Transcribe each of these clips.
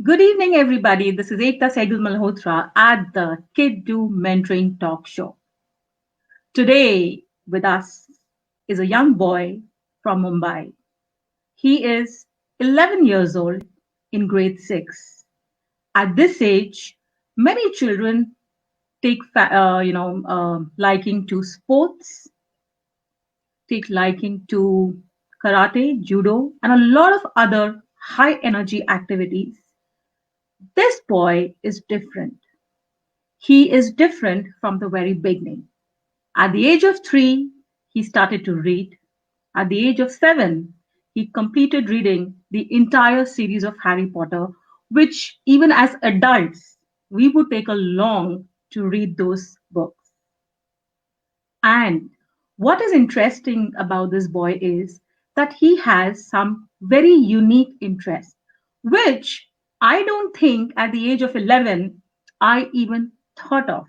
Good evening, everybody. This is Ekta Saidul Malhotra at the Kid Do Mentoring Talk Show. Today, with us is a young boy from Mumbai. He is 11 years old in grade 6. At this age, many children take, liking to sports, take liking to karate, judo, and a lot of other high energy activities. This boy is different. He is different from the very beginning. At the age of 3, he started to read. At the age of 7, he completed reading the entire series of Harry Potter, which even as adults, we would take a long to read those books. And what is interesting about this boy is that he has some very unique interests, which I don't think at the age of 11 I even thought of.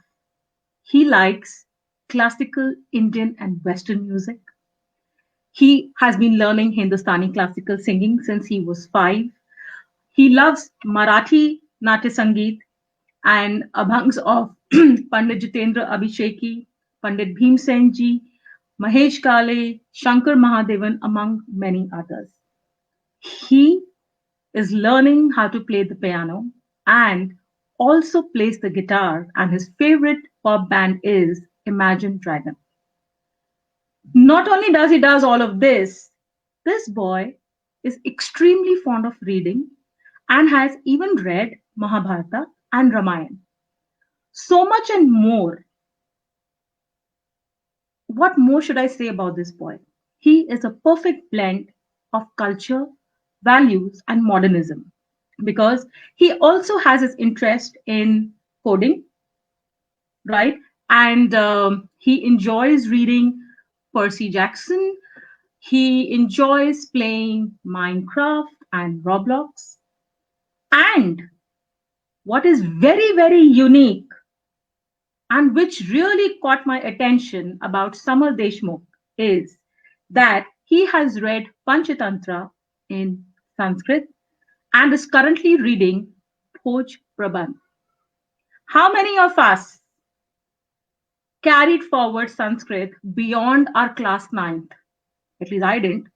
He likes classical Indian and Western music. He has been learning Hindustani classical singing since he was 5. He loves Marathi Natya Sangeet and abhangs of Pandit Jitendra Abhisheki, Pandit Bhimsen Ji, Mahesh Kale, Shankar Mahadevan, among many others. He is learning how to play the piano and also plays the guitar, and his favorite pop band is Imagine Dragon. Not only does he does all of this boy is extremely fond of reading and has even read Mahabharata and Ramayana. So much and more. What more should I say about this boy? He is a perfect blend of culture, values, and modernism because he also has his interest in coding, right? And he enjoys reading Percy Jackson. He enjoys playing Minecraft and Roblox. And what is very, very unique and which really caught my attention about Samar Deshmukh is that he has read Panchatantra in Sanskrit and is currently reading Bhoj Prabandh. How many of us carried forward Sanskrit beyond our class ninth? At least I didn't.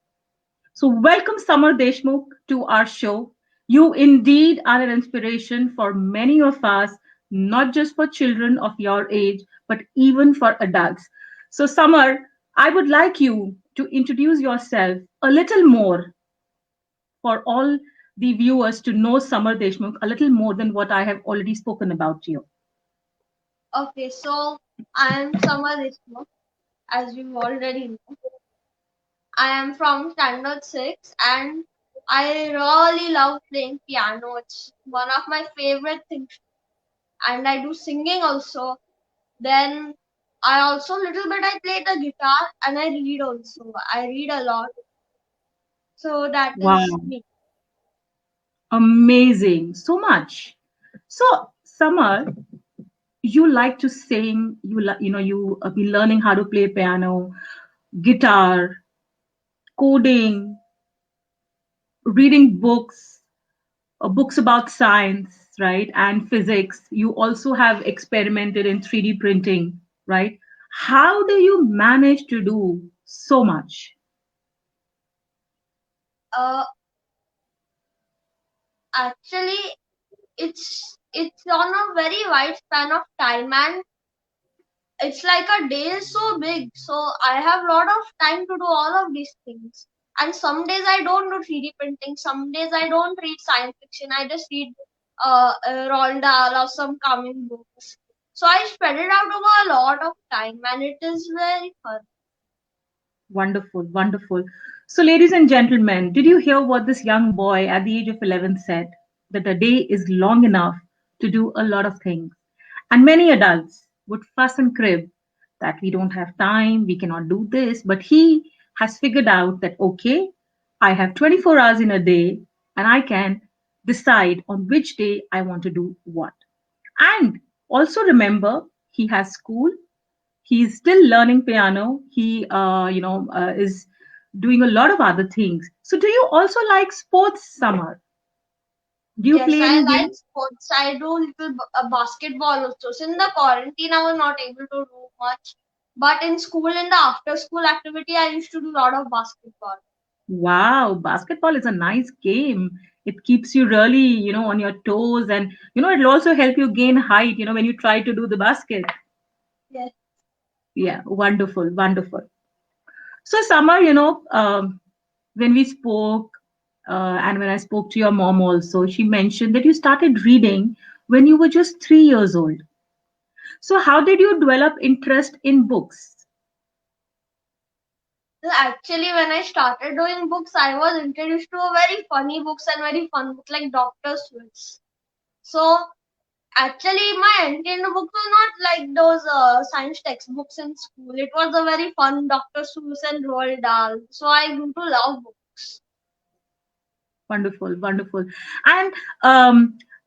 So, welcome Samar Deshmukh to our show. You indeed are an inspiration for many of us, not just for children of your age, but even for adults. So, Samar, I would like you to introduce yourself a little more for all the viewers to know Samar Deshmukh a little more than what I have already spoken about you. Okay, so I am Samar Deshmukh, as you already know. I am from Standard 6 and I really love playing piano. It's one of my favorite things. And I do singing also. Then I also little bit I play the guitar and I read also. I read a lot. So that is Wow, me. amazing. So much. So, Samar, you like to sing, you be learning how to play piano, guitar, coding, reading books, books about science, right, and physics. You also have experimented in 3D printing, right? How do you manage to do so much? Uh, Actually, it's on a very wide span of time and it's like a day is so big, so I have a lot of time to do all of these things. And some days I don't do 3D printing, some days I don't read science fiction, I just read Roald Dahl or some comic books. So I spread it out over a lot of time and it is very fun. Wonderful, wonderful. So, ladies and gentlemen, did you hear what this young boy at the age of 11 said? That a day is long enough to do a lot of things. And many adults would fuss and crib that we don't have time, we cannot do this. But he has figured out that, okay, I have 24 hours in a day and I can decide on which day I want to do what. And also remember, he has school, he's still learning piano, he is doing a lot of other things. So do you also like sports, Summer? Do you Yes, play I any like games? sports. I do little basketball also. So in the quarantine, I was not able to do much. But in school, in the after school activity, I used to do a lot of basketball. Wow, basketball is a nice game. It keeps you really, on your toes, and it'll also help you gain height, when you try to do the basket. Yes. Yeah, wonderful, wonderful. So, Summer, when we spoke, and when I spoke to your mom also, she mentioned that you started reading when you were just 3 years old. So, how did you develop interest in books? So actually, when I started doing books, I was introduced to a very funny books and very fun books like Dr. Seuss. So actually, my entry into books was not like those science textbooks in school. It was a very fun Dr. Seuss and Roald Dahl. So I grew to love books. Wonderful, wonderful. And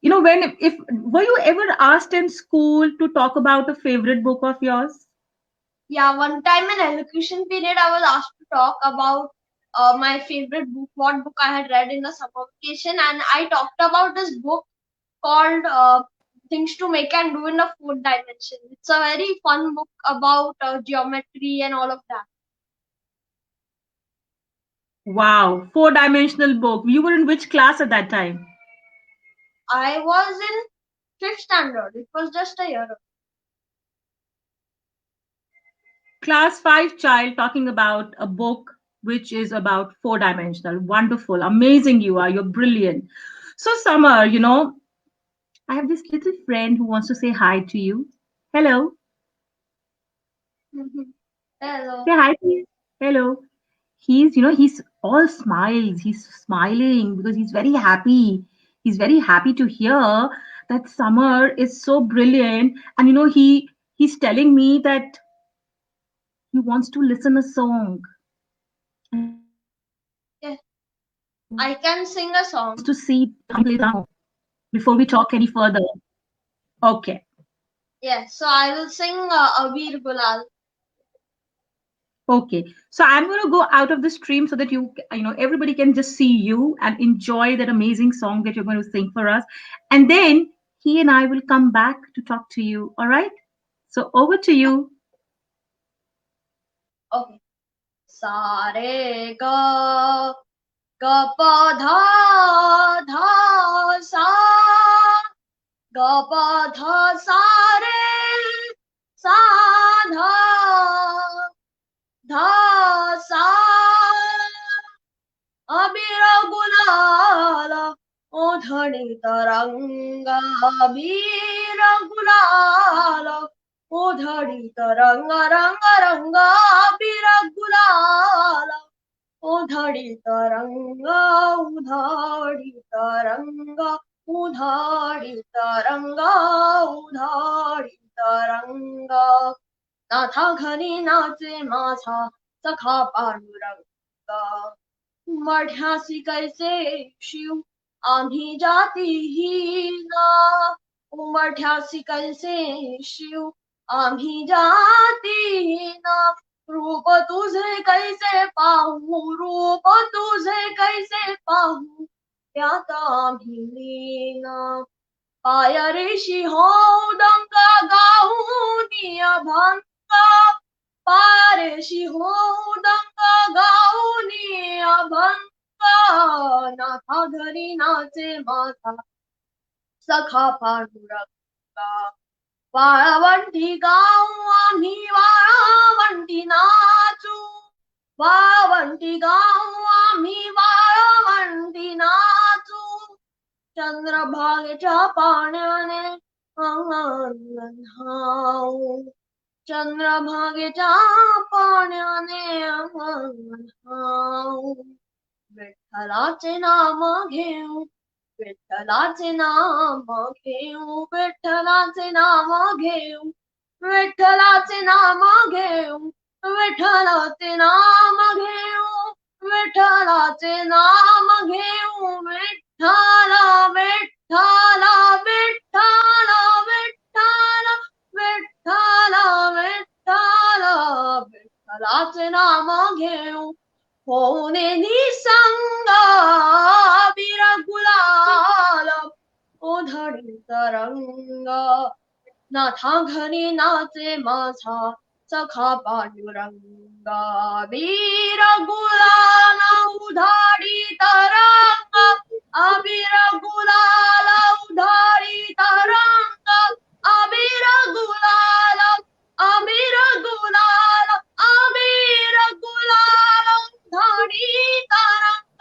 when if were you ever asked in school to talk about a favorite book of yours? Yeah, one time in elocution period, I was asked to talk about my favorite book, what book I had read in the summer vacation, and I talked about this book called Things to Make and Do in the Fourth Dimension. It's a very fun book about geometry and all of that. Wow, four-dimensional book. You were in which class at that time? I was in fifth standard. It was just a year ago. Class 5 child talking about a book which is about four-dimensional. Wonderful, amazing you are. You're brilliant. So, Summer, I have this little friend who wants to say hi to you. Hello. Hello. Say hi, please. Hello. He's all smiles. He's smiling because he's very happy. He's very happy to hear that Summer is so brilliant. And he's telling me that he wants to listen a song. Yeah, I can sing a He song. wants to see before we talk any further. Okay. Yes, so I will sing Abir Gulal. Okay. So I'm going to go out of the stream so that everybody can just see you and enjoy that amazing song that you're going to sing for us. And then he and I will come back to talk to you. All right. So over to you. Okay. Sare ga ga pa dha dha sa ga pa dha sa re sa dha dha sa abira gulala odhani taranga abira gulala odhani taranga ranga ranga abira gulala उधड़ी तरंगा उधाड़ी तरंगा उधाड़ी तरंगा उधाड़ी तरंगा नाथा घरी नाचे माझा सखा पांडुरंगा मढ्यासी कैसे शिव आम्ही जातीहीना उमढ्यासी कैसे शिव आम्ही जातीहीना रूप तुझे कैसे पाहू रूप तुझे कैसे पाहू त्यात आम्ही लीना पाय ऋषी हो दंगा गाऊनी अभंगा पारेशी हो दंगा गाऊनी अभंगा नाथा घरी नाचे माझा सखा पांडुरंगा वाळवंटी गाऊ आम्ही वाळवंटी नाचू वाळवंटी गाऊ आम्ही वाळवंटी नाचू चंद्रभागेच्या पाण्याने अंगण न्हाऊ चंद्रभागेच्या पाण्याने अंगण न्हाऊ विठ्ठलाचे नाम घेऊ विठ्ठलाचे नाम घेऊ विठ्ठलाचे नाम घेऊ विठ्ठलाचे नाम घेऊ विठ्ठलाचे नाम घेऊ विठ्ठलाचे नाम घेऊ विठ्ठला विठ्ठला विठ्ठला विठ्ठला विठ्ठला विठ्ठला विठ्ठलाचे नाम घेऊ होऊने निसंग बिरगुलाल तरंग नाथा घरी नाचे माझा सखा पांडुरंग अबीर गुलाल उधारी तरंग अबीर गुलाल उधारी तरंग अबीर गुलाल अबीर गुलाल अबीर गुलाल उधारी तरंग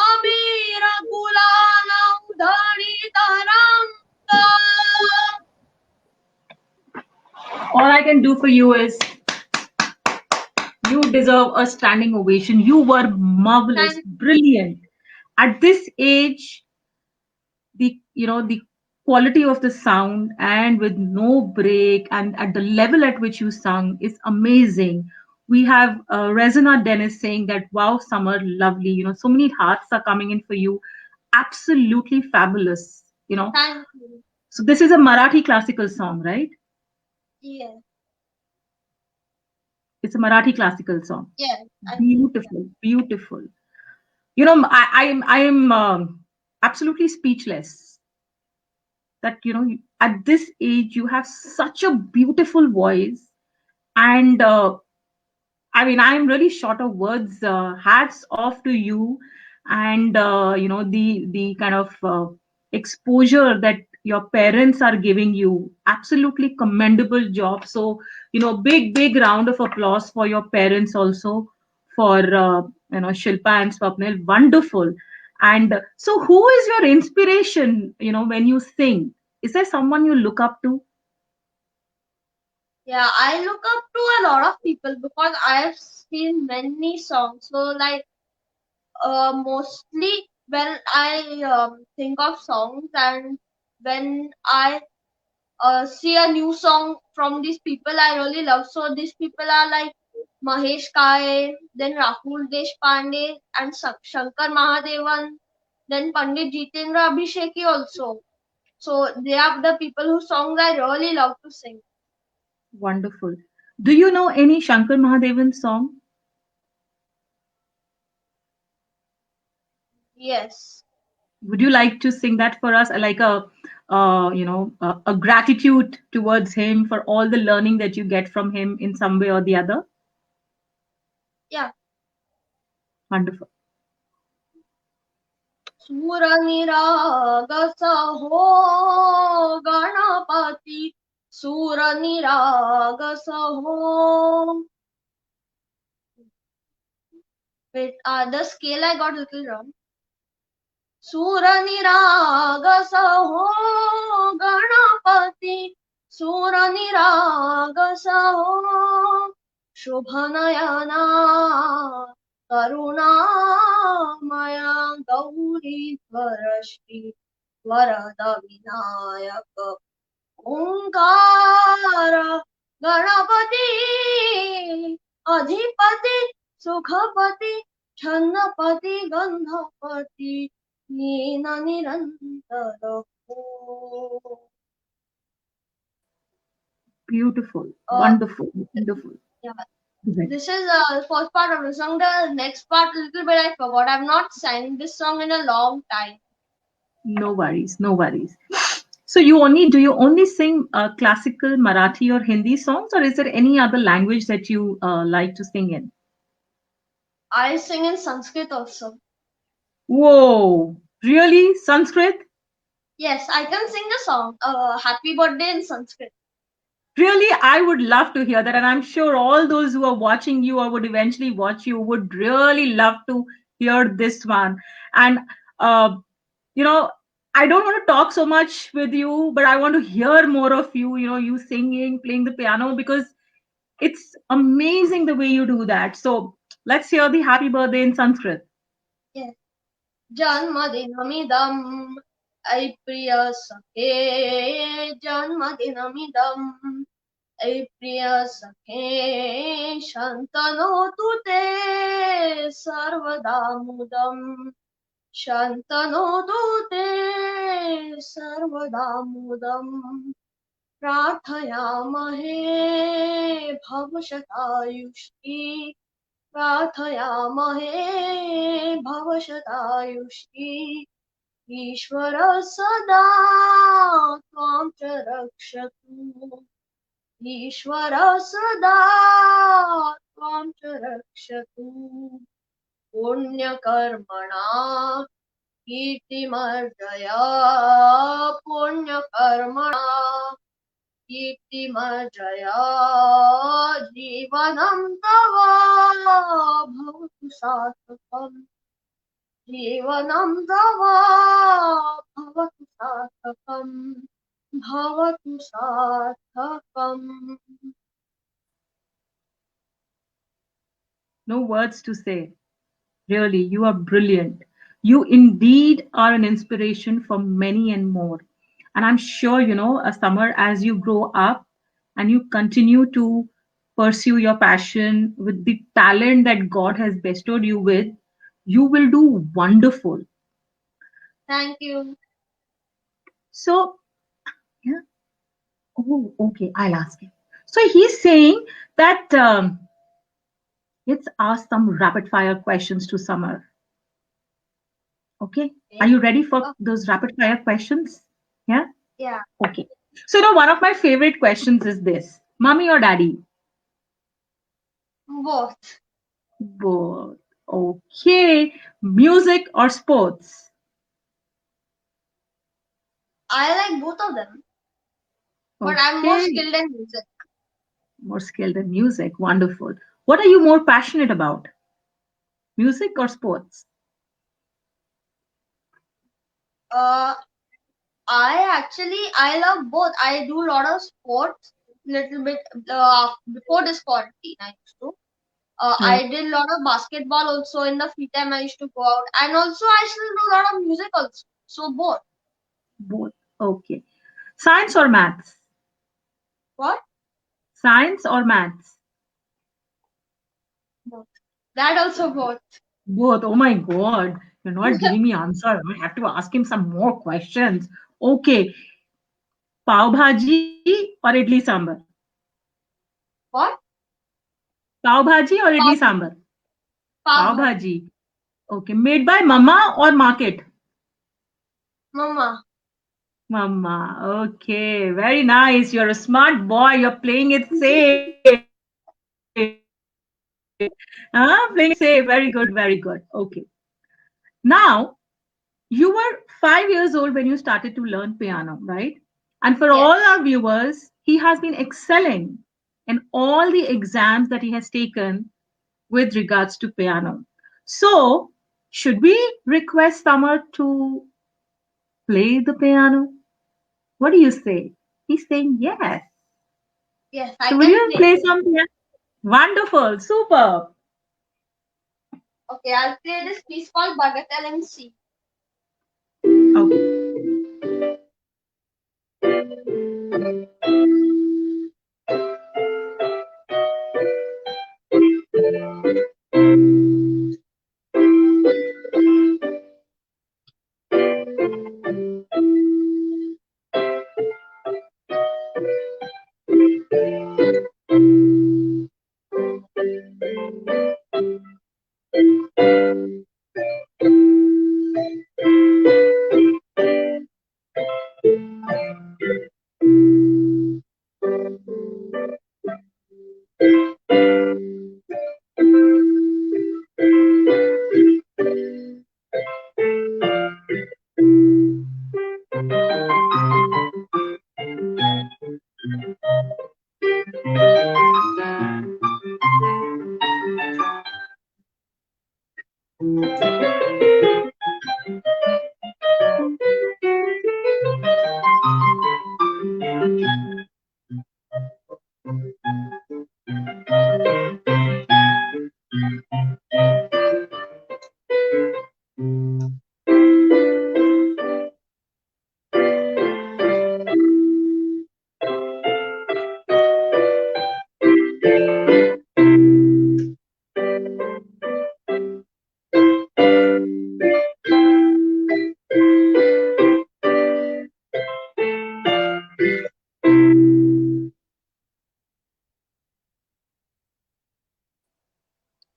अबीर गुलाल उधारी तरंग. All I can do for you is you deserve a standing ovation. You were marvelous, Thank brilliant. At this age, the quality of the sound and with no break and at the level at which you sung is amazing. We have Resina Dennis saying that wow, Summer, lovely. So many hearts are coming in for you. Absolutely fabulous. thank you. So this is a Marathi classical song, right? Yes, It's a Marathi classical song. yes, I think yeah. Beautiful, beautiful. I am absolutely speechless that at this age you have such a beautiful voice, and I mean, I'm really short of words. Hats off to you, and the kind of exposure that your parents are giving you. Absolutely commendable job. So big round of applause for your parents also, for Shilpa and Swapnil. Wonderful. And so, who is your inspiration? When you sing, is there someone you look up to? Yeah, I look up to a lot of people because I have seen many songs. So like mostly when I think of songs and when I see a new song from these people I really love. So these people are like Mahesh Kale, then Rahul Deshpande and Shankar Mahadevan, then Pandit Jitendra Abhisheki also. So they are the people whose songs I really love to sing. Wonderful. Do you know any Shankar Mahadevan song? Yes. Would you like to sing that for us, like a gratitude towards him for all the learning that you get from him in some way or the other? Yeah. Wonderful. सूर निरागस हो गणपति सूर निरागस हो. Wait, the scale I got a little wrong. सूर निरागस हो गणपति सूर निरागस हो शुभ नयना करुणामया गौरीधर श्री वरद विनायक ओंकार गणपति अधिपति सुखपति छन्नपति गंधपति नीन निरंतर हो. Beautiful. Wonderful. Wonderful. Yeah. Right. This is the first part of the song. The next part, a little bit I forgot. I've not sang this song in a long time. No worries. No worries. So do you only sing classical Marathi or Hindi songs, or is there any other language that you like to sing in? I sing in Sanskrit also. Whoa, really? Sanskrit? Yes, I can sing the song Happy Birthday in Sanskrit. Really, I would love to hear that. And I'm sure all those who are watching you or would eventually watch you would really love to hear this one. And, you know, I don't want to talk so much with you, but I want to hear more of you, you singing, playing the piano, because it's amazing the way you do that. So let's hear the happy birthday in Sanskrit. Yes. जन्मदिनमिदम् ऐ प्रिय सखे जन्मदिनमिदम् ऐ प्रिय सखे शन्तनोतु ते सर्वदा मुदम् शन्तनोतु ते सर्वदा मुदम् प्रार्थयामहे भवशतायुष्टि प्रार्थयामहे भवशतायुष्टि ईश्वर सदा त्वां च रक्षतु ईश्वर सदा त्वां च रक्षतु पुण्यकर्मणा कीर्तिमर्जया पुण्यकर्मणा कीर्तिमर्जया जीवनं तव भवतु सार्थकम् जीवनं तव भवतु सार्थकम् भवतु सार्थकम् No words to say. Really, you are brilliant. You indeed are an inspiration for many and more. And I'm sure, Summer, as you grow up and you continue to pursue your passion with the talent that God has bestowed you with, you will do wonderful. Thank you. So, yeah. Oh, okay, I'll ask him. So he's saying that let's ask some rapid fire questions to Summer. Okay. Are Okay. you ready for Oh, those rapid fire questions? Yeah. yeah, Okay. So, one of my favorite questions is this: mommy or daddy? both. Both. Okay. Music or sports? I like both of them, but I'm more Okay. skilled in music. More skilled in music. Wonderful. What are you more passionate about? Music or sports? Uh, I love both. I do a lot of sports, little bit before this quarantine. I used to. Uh, I did a lot of basketball also in the free time. I used to go out, and also I still do a lot of music also. So both. both. Okay. Science or maths? What? Science or maths? Both. That also both. Both. Oh my God. You're not giving me answer. I have to ask him some more questions. Okay. Pav bhaji or idli sambar? What? Pav bhaji or idli Pav, sambar? pav Pav bhaji. bhaji. Okay. Made by mama or market? Mama. Mama. Okay. Very nice. You're a smart boy. You're playing it safe. Playing it safe. Very good. Very good. Okay. Now, you were 5 years old when you started to learn piano, right? And for all Yes. our viewers, he has been excelling in all the exams that he has taken with regards to piano. So, should we request Summer to play the piano? What do you say? He's saying yes. Yes, I So, will can you play. play some piano? Wonderful, super. Okay, I'll play this piece called Bagatelle in C. Okay.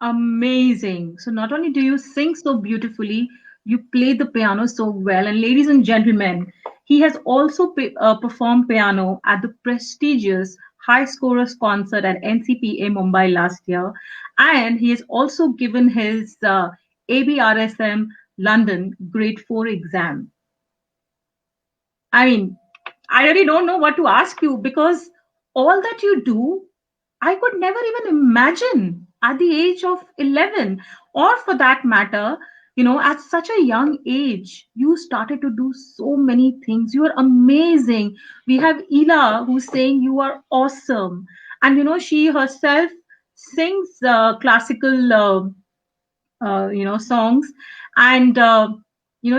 Amazing. So, not only do you sing so beautifully, You play the piano so well. And ladies and gentlemen, he has also performed piano at the prestigious High Scorers concert at NCPA Mumbai last year. And he has also given his ABRSM London Grade 4 exam. I mean, I really don't know what to ask you because all that you do, I could never even imagine at the age of 11, or for that matter, at such a young age, you started to do so many things. You are amazing. We have Ela who's saying you are awesome. And, she herself sings classical songs, and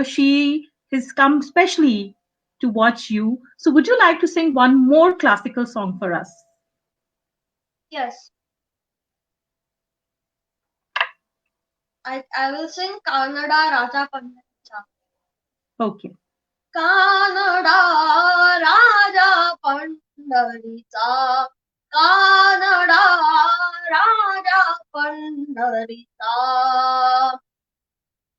she has come specially to watch you. So would you like to sing one more classical song for us? Yes, I will sing Kannada Raja Pandacha. Okay. Kannada Raja Pandaricha, Kannada Raja Pandaricha,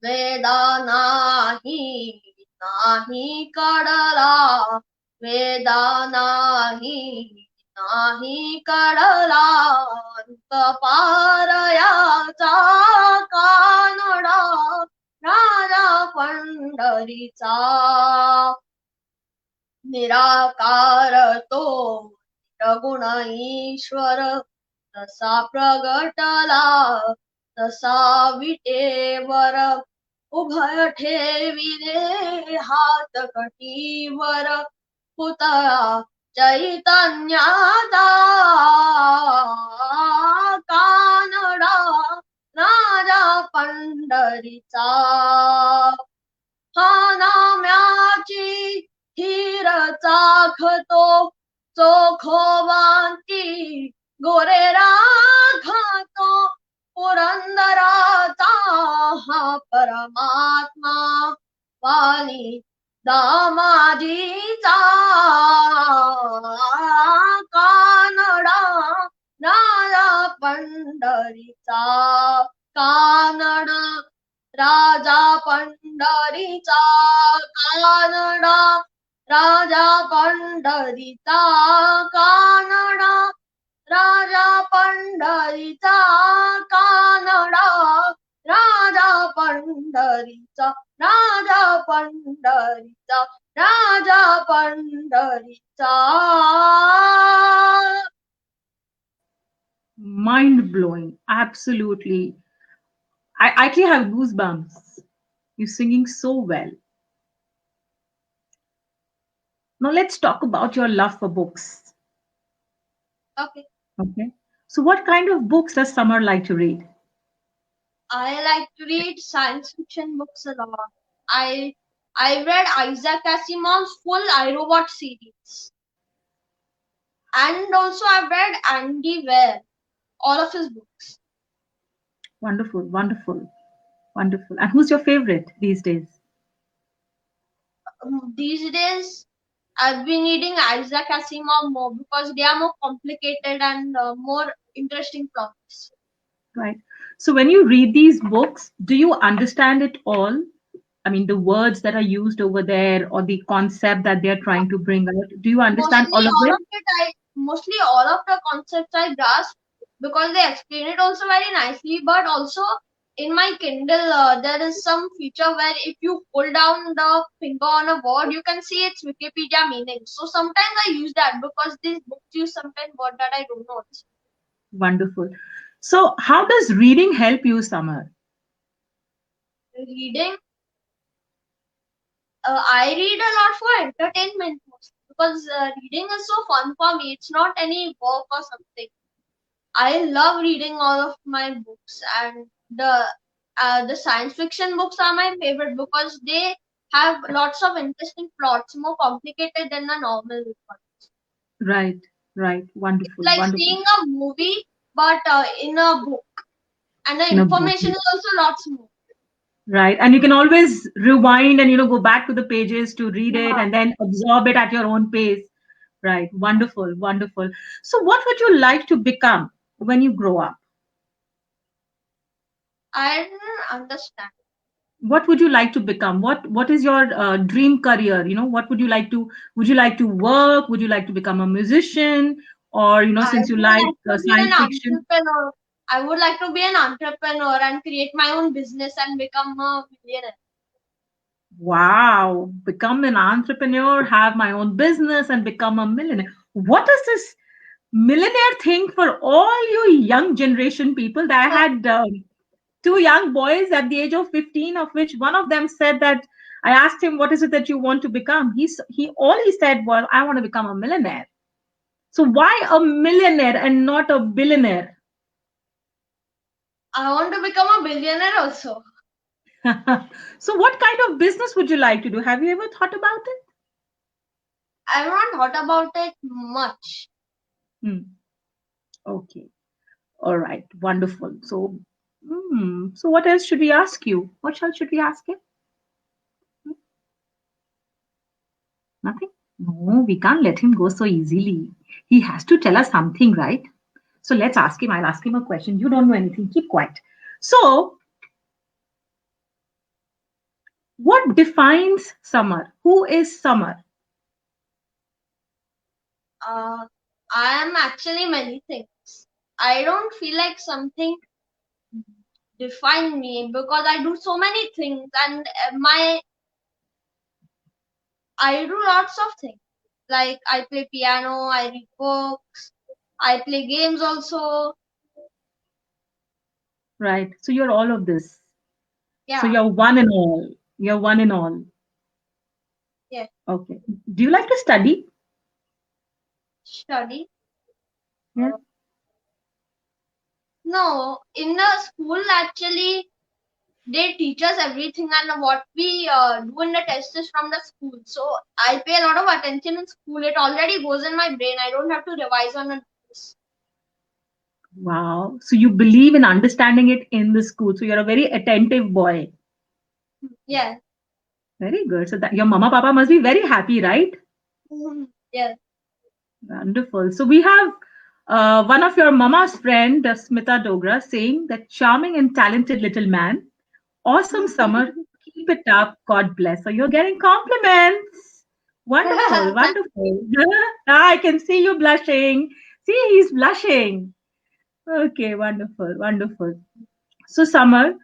Veda nahi kadala, Veda nahi kadala, Parayata Kannada Raja Pandaricha, निराकार तो रगुण ईश्वर तसा प्रगटला तसा विटेवर उभय ठेविले हात कटीवर पुतळा चैतन्याचा कानडा राजा पंढरीचा हा नाम्याची धीर चाखतो चोखोवांती गोरे राघतो पुरंदराचा हा परमात्मा वाली दामाजीचा कानडा राजा पंढरीचा कानडा राजा पंढरीचा कानडा राजा पंढरीचा कानडा राजा पंढरीचा कानडा राजा पंढरीचा राजा पंढरीचा राजा पंढरीचा. Mind blowing, absolutely. I actually have goosebumps. You're singing so well. Now let's talk about your love for books. Okay. Okay. So what kind of books does Summer like to read? I like to read science fiction books a lot. I read Isaac Asimov's full iRobot series. And also I've read Andy Weir, all of his books. Wonderful, wonderful, wonderful. And who's your favorite these days? These days, I've been reading Isaac Asimov more because they are more complicated and more interesting plots. Right. So when you read these books, do you understand it all? I mean, the words that are used over there or the concept that they're trying to bring out, do you understand all of it? Mostly all of the concepts I grasp because they explain it also very nicely, but also in my Kindle, there is some feature where if you pull down the finger on a word, you can see its Wikipedia meaning. So sometimes I use that because these books use sometimes word that I don't know. Wonderful. So how does reading help you, Summer? Reading, I read a lot for entertainment mostly because reading is so fun for me. It's not any work or something. I love reading all of my books, and the science fiction books are my favorite because they have lots of interesting plots, more complicated than the normal ones. Right, right. Wonderful, It's like wonderful. seeing a movie, but in a book, and the In a book, information is also lots more. right. And you can always rewind and go back to the pages to read it Yeah. and then absorb it at your own pace. Right. Wonderful, wonderful. So what would you like to become when you grow up? I didn't understand. What would you like to become? What is your dream career? What would you like to work? Would you like to become a musician? Or, I since you would like like to be an science fiction? entrepreneur. I would like to be an entrepreneur and create my own business and become a millionaire. Wow, become an entrepreneur, have my own business, and become a millionaire. What is this millionaire thing for all you young generation people? That I had two young boys at the age of 15, of which one of them said that I asked him, "What is it that you want to become?" He all he said was, "I want to become a millionaire." So why a millionaire and not a billionaire? I want to become a billionaire also. So what kind of business would you like to do? Have you ever thought about it? I've not thought about it much. Hmm. Okay. All right. Wonderful. So what else should we ask you? What else should we ask him? Hmm, Nothing? No, we can't let him go so easily. He has to tell us something, right? So let's ask him. I'll ask him a question. You don't know anything. Keep quiet. So, what defines summer? Who is summer? Uh, I am actually many things. I don't feel like something define me because I do so many things and I do lots of things. Like I play piano, I read books, I play games also. Right. So you're all of this. So Yeah, you're one and all. You're one and all. yeah. Okay. Do you like to study? Study. Yeah. No, in the school actually they teach us everything and what we do in the test is from the school. So I pay a lot of attention in school. It already goes in my brain. I don't have to revise on it. Wow. So you believe in understanding it in the school. So you're a very attentive boy. Yeah. Very good. So that your mama papa must be very happy, right? Yeah. Wonderful. So we have one of your mama's friend, Smita Dogra, saying that charming and talented little man. Awesome summer. Keep it up. God bless. So you're getting compliments. Wonderful. Wonderful. I can see you blushing. See, he's blushing. Okay, wonderful. Wonderful. So, Summer,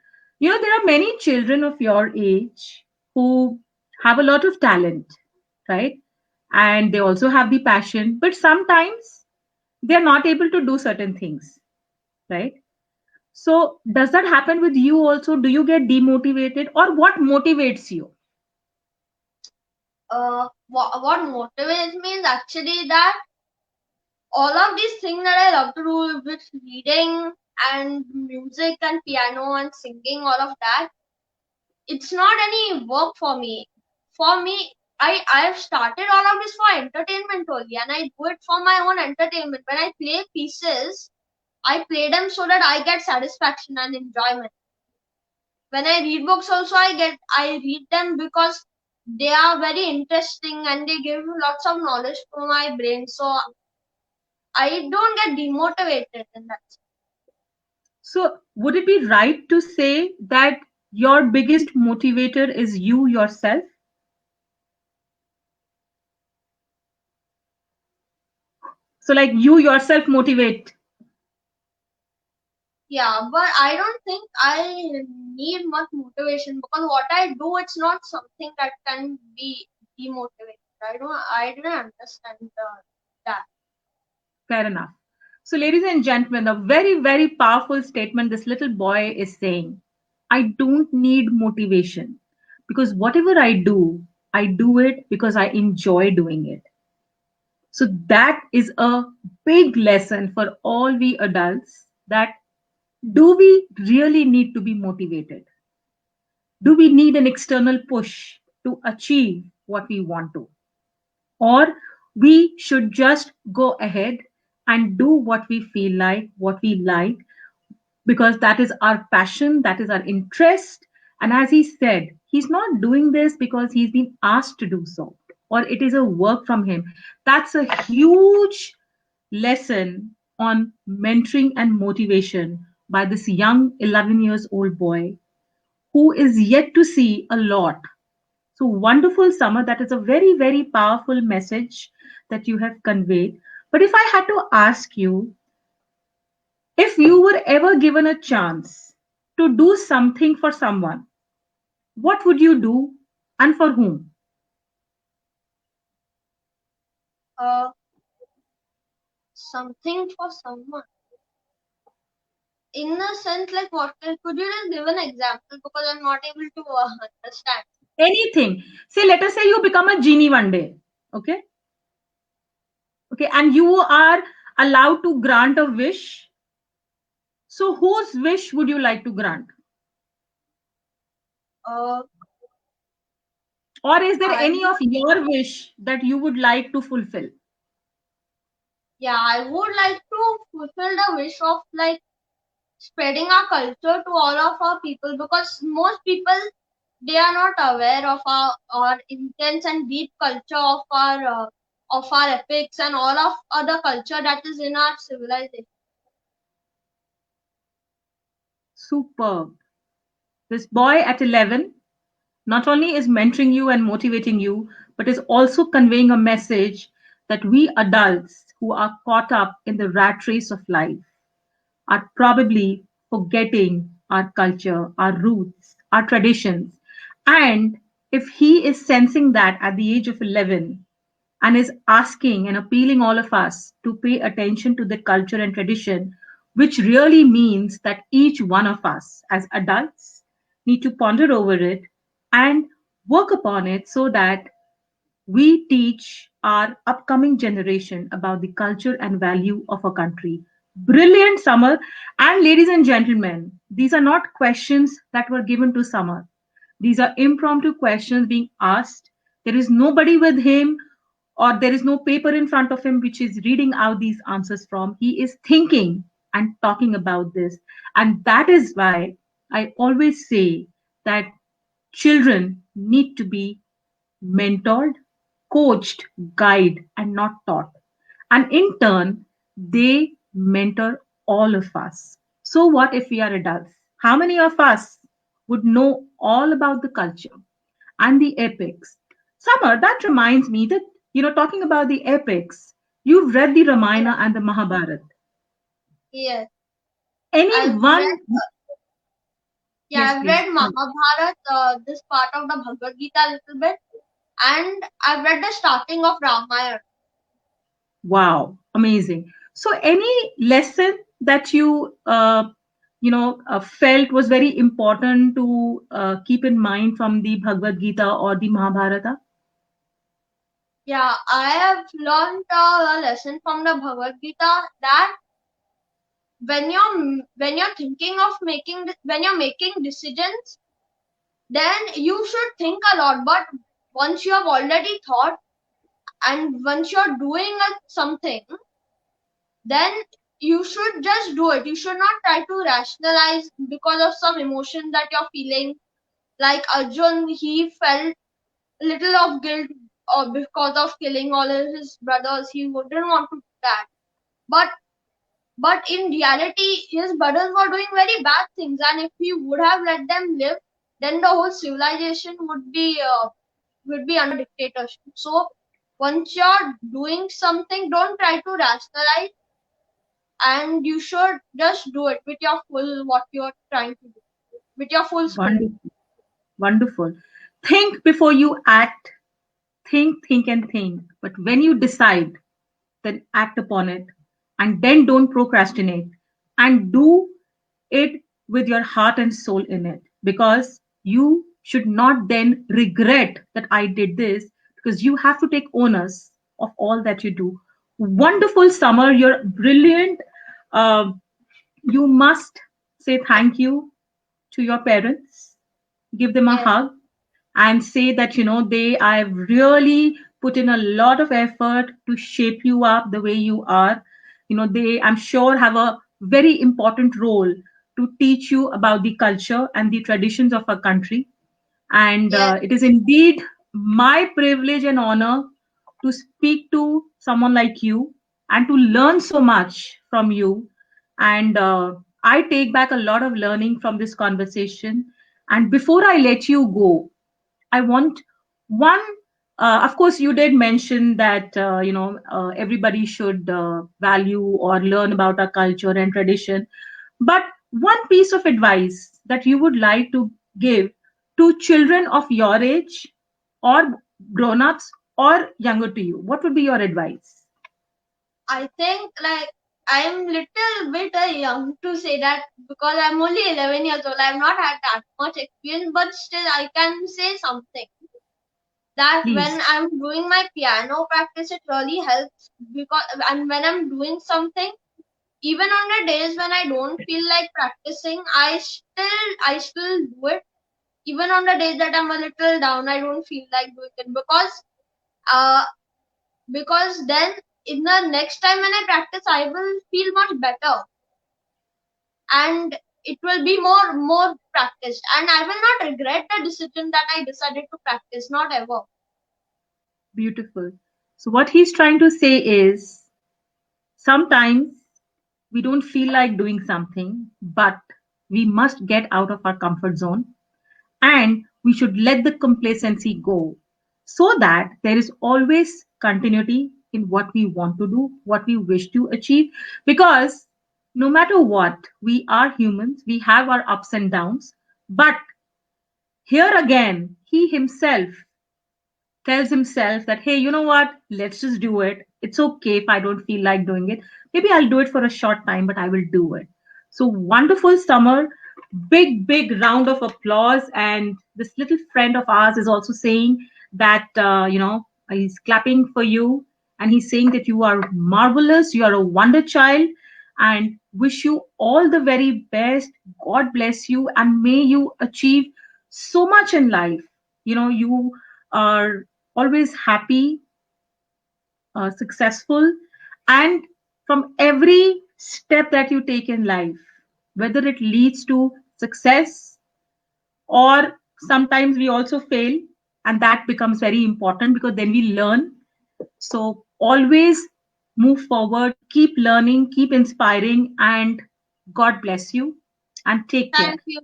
there are many children of your age who have a lot of talent, right? And they also have the passion, but sometimes they're not able to do certain things, right? So, does that happen with you also? Do you get demotivated, or what motivates you? What motivates me is actually that all of these things that I love to do with reading and music and piano and singing, all of that, it's not any work for me. For me, I have started all of this for entertainment only, and I do it for my own entertainment. When I play pieces, I play them so that I get satisfaction and enjoyment. When I read books, also I read them because they are very interesting and they give lots of knowledge to my brain. So I don't get demotivated in that. So, would it be right to say that your biggest motivator is you yourself? So, like you yourself motivate. Yeah, but I don't think I need much motivation because what I do, it's not something that can be demotivated. I didn't understand that. Fair enough. So, ladies and gentlemen, a very, very powerful statement this little boy is saying. I don't need motivation because whatever I do it because I enjoy doing it. So, that is a big lesson for all we adults that do we really need to be motivated? Do we need an external push to achieve what we want to? Or we should just go ahead and do what we feel like, what we like, because that is our passion, that is our interest. And as he said, he's not doing this because he's been asked to do so, or it is a work from him. That's a huge lesson on mentoring and motivation by this young 11 years old boy who is yet to see a lot. So wonderful, Summer. That is a very, very powerful message that you have conveyed. But if I had to ask you, if you were ever given a chance to do something for someone, what would you do and for whom? Uh, Something for someone. In a sense, like what? Could you just give an example because I'm not able to understand. Anything. Say, let us say you become a genie one day. Okay. Okay. And you are allowed to grant a wish. So, whose wish would you like to grant? Uh, Or is there I any of would, your wish that you would like to fulfill? yeah, I would like to fulfill the wish of like spreading our culture to all of our people because most people they are not aware of our intense and deep culture of our epics and all of other culture that is in our civilization. Superb. This boy at 11 not only is mentoring you and motivating you, but is also conveying a message that we adults who are caught up in the rat race of life are probably forgetting our culture, our roots, our traditions. And if he is sensing that at the age of 11 and is asking and appealing all of us to pay attention to the culture and tradition, which really means that each one of us as adults need to ponder over it and work upon it so that we teach our upcoming generation about the culture and value of a country. Brilliant, Summer. And ladies and gentlemen, these are not questions that were given to Summer. These are impromptu questions being asked. There is nobody with him, or there is no paper in front of him which is reading out these answers from. He is thinking and talking about this. And that is why I always say that children need to be mentored, coached, guided, and not taught. And in turn, they mentor all of us. So, what if we are adults? How many of us would know all about the culture and the epics? Summer, that reminds me that, talking about the epics, you've read the Yeah, Ramayana and the Mahabharata. yes. Any I've read one? Yes, I've please. read Mahabharat, this part of the Bhagavad Gita a little bit, and I've read the starting of Ramayana. Wow, amazing. So, any lesson that you felt was very important to keep in mind from the Bhagavad Gita or the Mahabharata? Yeah, I have learned a lesson from the Bhagavad Gita that when you're thinking of when you're making decisions, then you should think a lot. But once you have already thought and once you're doing something, then you should just do it. You should not try to rationalize because of some emotion that you're feeling. Like Arjun, he felt little of guilt because of killing all of his brothers. He wouldn't want to do that. But in reality, his brothers were doing very bad things, and if he would have let them live, then the whole civilization would be under dictatorship. So once you're doing something, don't try to rationalize, and you should just do it with your full what you're trying to do, with your full spirit. Wonderful, wonderful. Think before you act. Think, and think. But when you decide, then act upon it. And then don't procrastinate. And do it with your heart and soul in it. Because you should not then regret that I did this, because you have to take onus of all that you do. Wonderful, Summer. You're brilliant. Um, you must say thank you to your parents, give them a Yes, hug, and say that they have really put in a lot of effort to shape you up the way you are. They, I'm sure, have a very important role to teach you about the culture and the traditions of our country. And yes, it is indeed my privilege and honor to speak to someone like you and to learn so much from you. And I take back a lot of learning from this conversation. And before I let you go, I want one. Of course, you did mention that everybody should value or learn about our culture and tradition. But one piece of advice that you would like to give to children of your age, or grown-ups, or younger to you, what would be your advice? I think like I'm little bit young to say that because I'm only 11 years old. I've not had that much experience, but still I can say something that Please. when I'm doing my piano practice, it really helps because and when I'm doing something, even on the days when I don't feel like practicing, I still do it. Even on the days that I'm a little down, I don't feel like doing it uh because then in the next time when I practice, I will feel much better and it will be more practiced and I will not regret the decision that I decided to practice, not ever. Beautiful. So what he's trying to say is, sometimes we don't feel like doing something, but we must get out of our comfort zone, and we should let the complacency go, so that there is always continuity in what we want to do, what we wish to achieve. Because no matter what, we are humans, we have our ups and downs. But here again, he himself tells himself that, hey, you know what, let's just do it. It's okay if I don't feel like doing it. Maybe I'll do it for a short time, but I will do it. So wonderful, Summer. Big round of applause. And this little friend of ours is also saying that he's clapping for you, and he's saying that you are marvelous, you are a wonder child, and wish you all the very best. God bless you, and may you achieve so much in life. You are always happy, successful, and from every step that you take in life, whether it leads to success, or sometimes we also fail, and that becomes very important because then we learn. So always move forward, keep learning, keep inspiring, and God bless you, and take care. Thank you.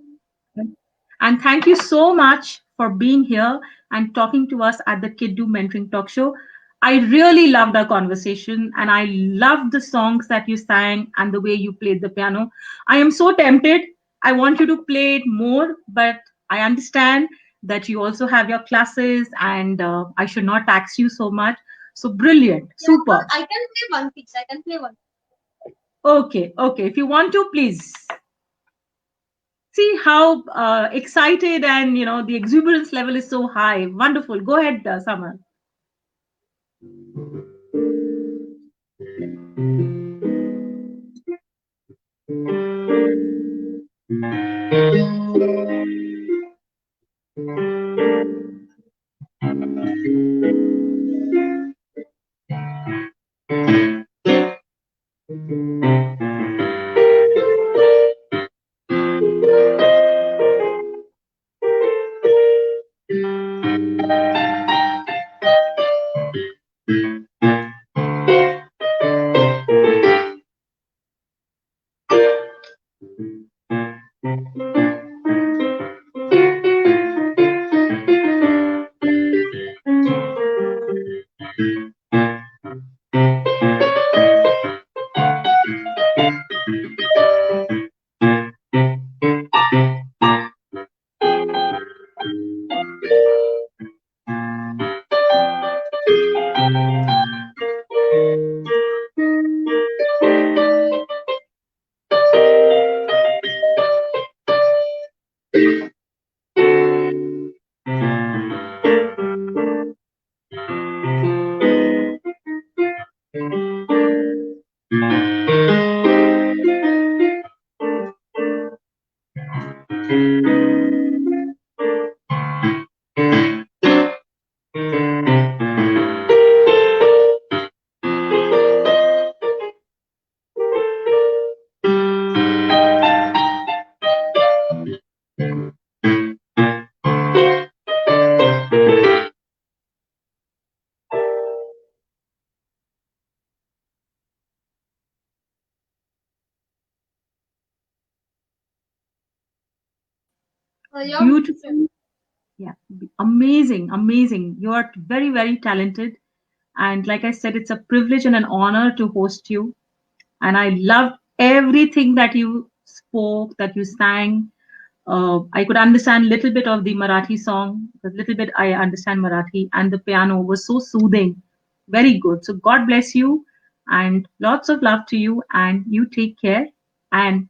And thank you so much for being here and talking to us at the Kid Do Mentoring Talk Show. I really loved our conversation, and I loved the songs that you sang and the way you played the piano. I am so tempted. I want you to play it more, but I understand that you also have your classes, and I should not tax you so much. So brilliant, Yeah, super. I can play one piece. I can play one. Okay, okay. If you want to, please. See how excited, and the exuberance level is so high. Wonderful. Go ahead, Samar. You're Beautiful. Yeah, amazing, amazing. You are very, very talented. And like I said, it's a privilege and an honor to host you. And I loved everything that you spoke, that you sang. I could understand a little bit of the Marathi song, a little bit I understand Marathi, and the piano was so soothing. Very good. So God bless you, and lots of love to you, and you take care. And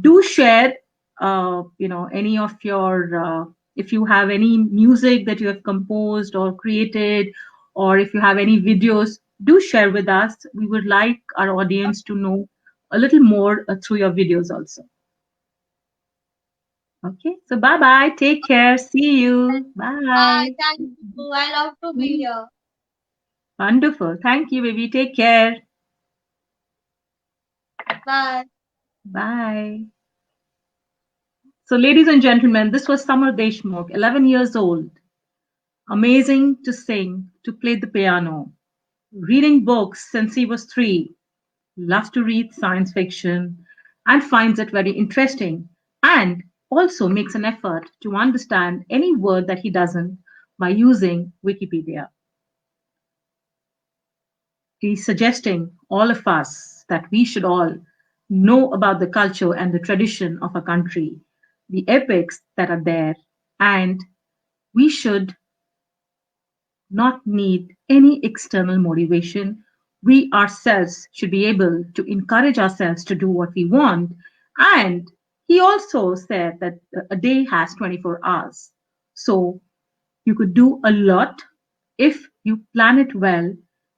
do share, any of your, if you have any music that you have composed or created, or if you have any videos, do share with us. We would like our audience to know a little more through your videos also. Okay, so bye bye. Take care. See you. Bye. Bye. Thank you. I love to be here. Wonderful. Thank you, baby. Take care. Bye. Bye. So, ladies and gentlemen, this was Samar Deshmukh, 11 years old. Amazing to sing, to play the piano, reading books since he was 3, loves to read science fiction, and finds it very interesting, and also makes an effort to understand any word that he doesn't by using Wikipedia. He's suggesting all of us that we should all know about the culture and the tradition of our country, the epics that are there, and we should not need any external motivation. We ourselves should be able to encourage ourselves to do what we want. And he also said that a day has 24 hours. So you could do a lot if you plan it well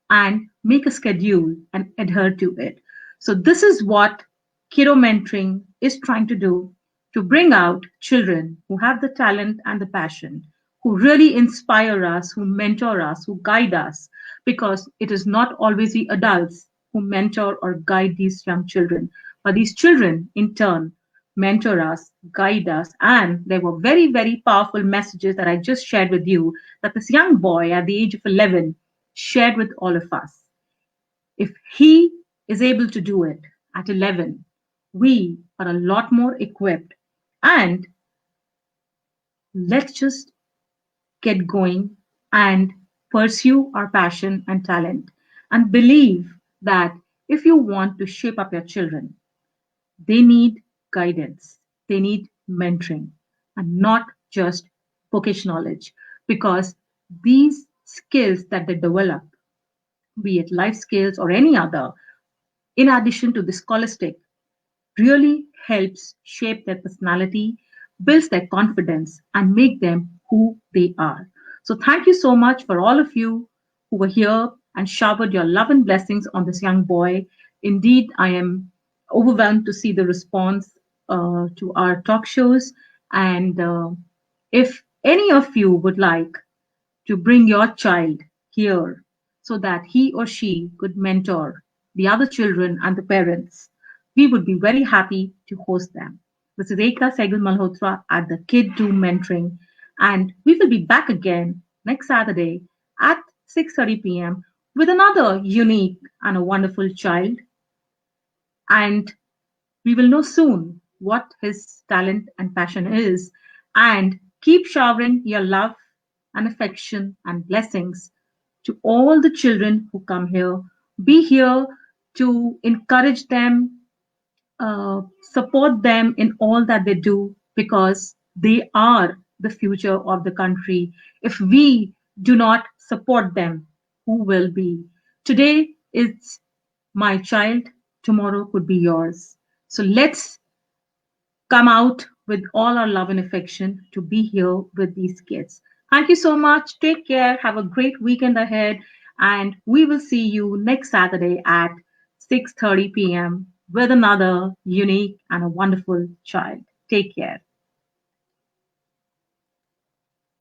and make a schedule and adhere to it. So, this is what Kiddo Mentoring is trying to do, to bring out children who have the talent and the passion, who really inspire us, who mentor us, who guide us, because it is not always the adults who mentor or guide these young children, but these children in turn mentor us, guide us. And there were very, very powerful messages that I just shared with you that this young boy at the age of 11 shared with all of us. If he is able to do it at 11, we are a lot more equipped. And let's just get going and pursue our passion and talent. And believe that if you want to shape up your children, they need guidance, they need mentoring, and not just bookish knowledge. Because these skills that they develop, be it life skills or any other, in addition to the scholastic, really helps shape their personality, builds their confidence, and make them who they are. So thank you so much for all of you who were here and showered your love and blessings on this young boy. Indeed, I am overwhelmed to see the response to our talk shows. And if any of you would like to bring your child here so that he or she could mentor the other children and the parents, we would be very happy to host them. This is Ekta Sehgal Malhotra at the Kid Do Mentoring, and we will be back again next Saturday at 6:30 p.m. with another unique and a wonderful child. And we will know soon what his talent and passion is. And keep showering your love and affection and blessings to all the children who come here. Be here to encourage them, support them in all that they do, because they are the future of the country. If we do not support them, who will be? Today it's my child, tomorrow could be yours. So let's come out with all our love and affection to be here with these kids. Thank you so much. Take care. Have a great weekend ahead. And we will see you next Saturday at 6:30 p.m. with another unique and a wonderful child. Take care.